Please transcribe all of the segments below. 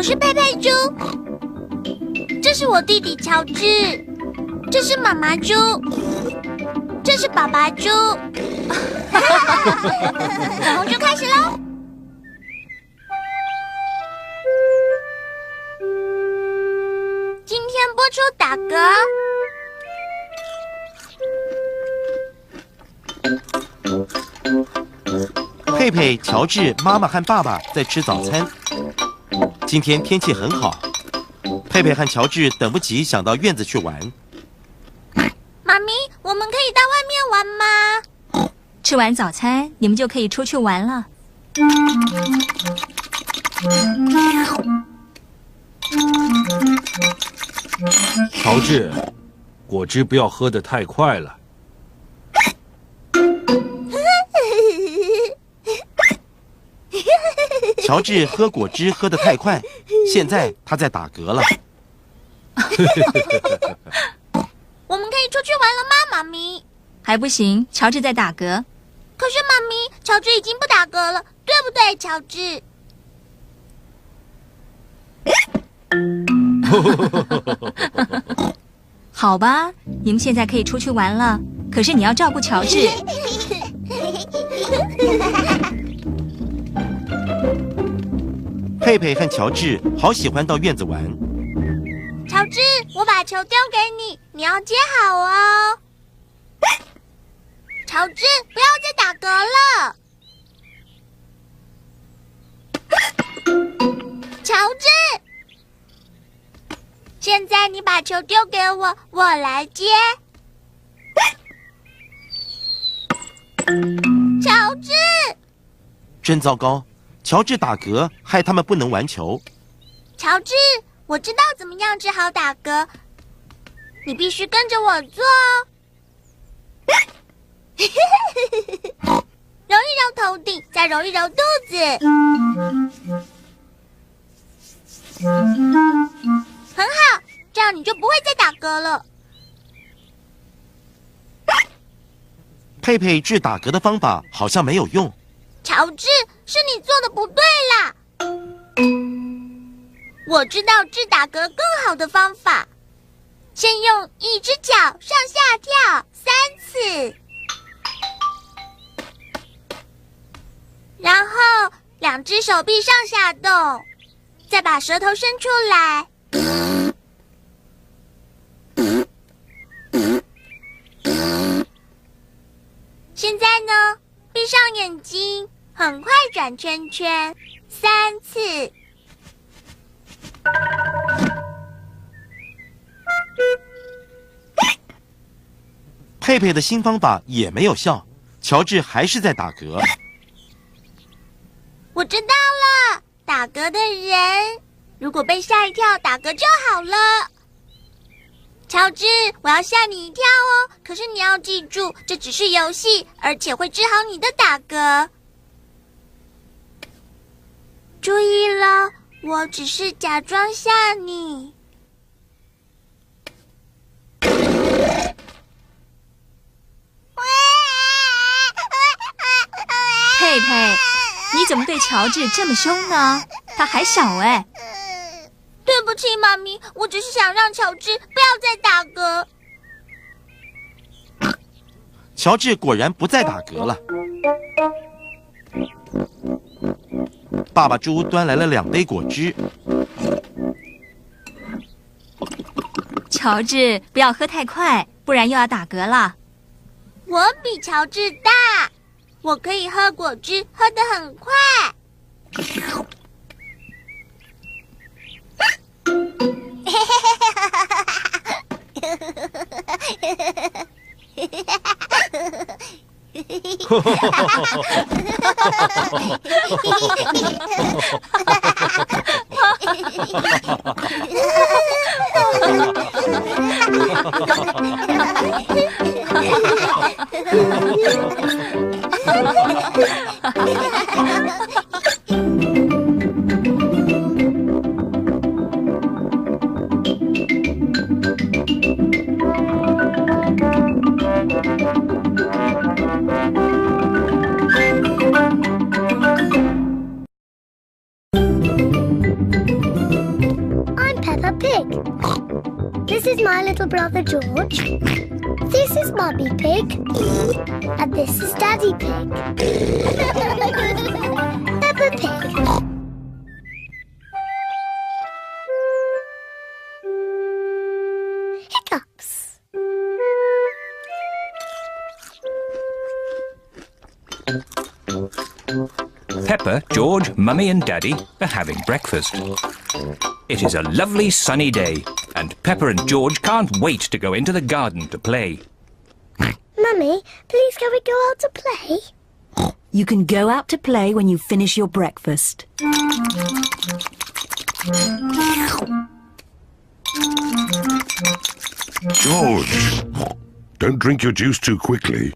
是佩佩猪，这是我弟弟乔治，这是妈妈猪，这是爸爸猪。小红猪开始喽！今天播出打嗝。佩佩、乔治、妈妈和爸爸在吃早餐。今天天气很好，佩佩和乔治等不及想到院子去玩。妈咪，我们可以到外面玩吗？吃完早餐，你们就可以出去玩了。乔治，果汁不要喝得太快了。乔治喝果汁喝得太快，现在他在打嗝了。我们可以出去玩了吗，妈咪？还不行，乔治在打嗝。可是妈咪，乔治已经不打嗝了，对不对，乔治？好吧，你们现在可以出去玩了，可是你要照顾乔治。佩佩和乔治好喜欢到院子玩。乔治，我把球丢给你，你要接好哦。乔治，不要再打嗝了。乔治，现在你把球丢给我，我来接。乔治，真糟糕，乔治打嗝害他们不能玩球。乔治，我知道怎么样治好打嗝，你必须跟着我做哦。揉一揉头顶，再揉一揉肚子，很好，这样你就不会再打嗝了。佩佩治打嗝的方法好像没有用。乔治，是你做的不对啦！我知道治打嗝更好的方法，先用一只脚上下跳3次，然后2只手臂上下动，再把舌头伸出来。现在呢，闭上眼睛，很快转圈圈3次。佩佩的新方法也没有效，乔治还是在打嗝。我知道了，打嗝的人如果被吓一跳，打嗝就好了。乔治，我要吓你一跳哦，可是你要记住，这只是游戏，而且会治好你的打嗝。注意了，我只是假装吓你。佩佩，你怎么对乔治这么凶呢？他还小哎。对不起，妈咪，我只是想让乔治不要再打嗝。乔治果然不再打嗝了。爸爸猪端来了2杯果汁。乔治，不要喝太快，不然又要打嗝了。我比乔治大，我可以喝果汁，喝得很快。my little brother George. This is Mummy Pig. And this is Daddy Pig. Peppa Pig. Hiccups. Peppa, George, Mummy and Daddy are having breakfast. It is a lovely sunny day, and Peppa and George can't wait to go into the garden to play. Mummy, please can we go out to play? You can go out to play when you finish your breakfast. George, don't drink your juice too quickly.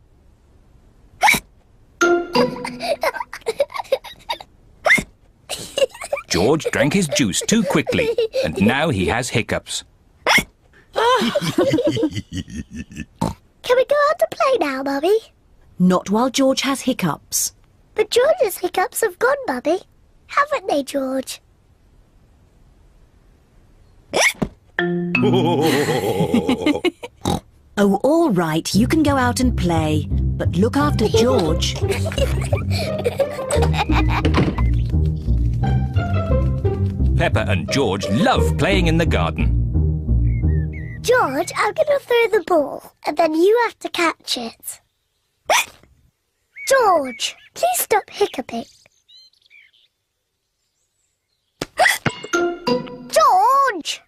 George drank his juice too quickly, and now he has hiccups. Can we go out to play now, Mummy? Not while George has hiccups. But George's hiccups have gone, Mummy. Haven't they, George? Oh, all right, you can go out and play. But look after George. Peppa and George love playing in the garden. George, I'm going to throw the ball, and then you have to catch it. George, please stop hiccuping. George!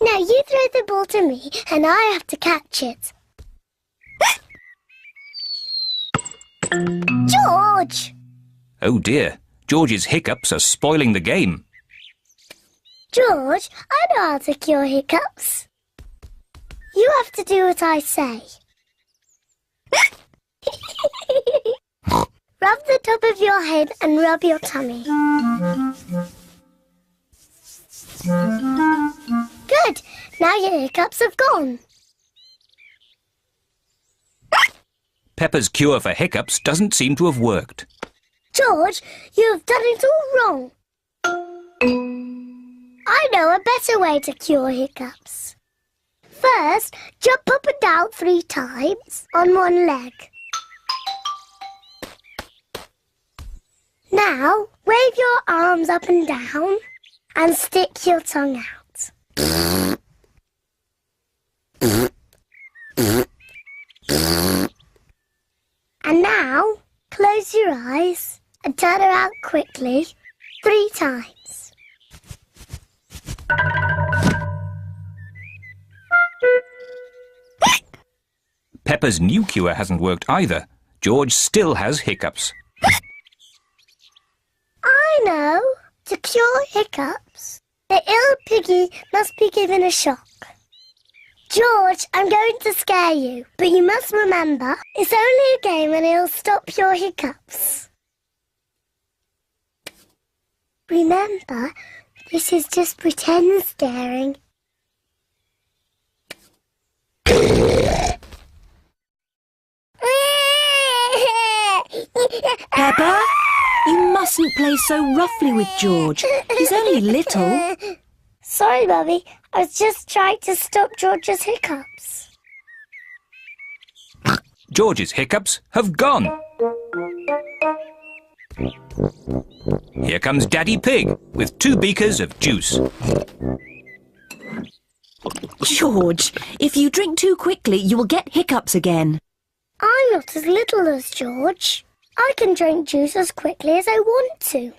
Now you throw the ball to me, and I have to catch it. George! Oh dear, George's hiccups are spoiling the game. George, I know how to cure hiccups. You have to do what I say. Rub the top of your head and rub your tummy. Good. Now your hiccups have gone. Peppa's cure for hiccups doesn't seem to have worked. George, you have done it all wrong. I know a better way to cure hiccups. First, jump up and down 3 times on one leg. Now, wave your arms up and down and stick your tongue out. And now, close your eyes and turn around quickly 3 times. Peppa's new cure hasn't worked either. George still has hiccups. I know. To cure hiccups, the ill piggy must be given a shock. George, I'm going to scare you, but you must remember, it's only a game and it'll stop your hiccups. Remember, this is just pretend scaring. Peppa, you mustn't play so roughly with George. He's only little. Sorry, Mummy. I was just trying to stop George's hiccups. George's hiccups have gone. Here comes Daddy Pig with 2 beakers of juice. George, if you drink too quickly, you will get hiccups again. I'm not as little as George. I can drink juice as quickly as I want to.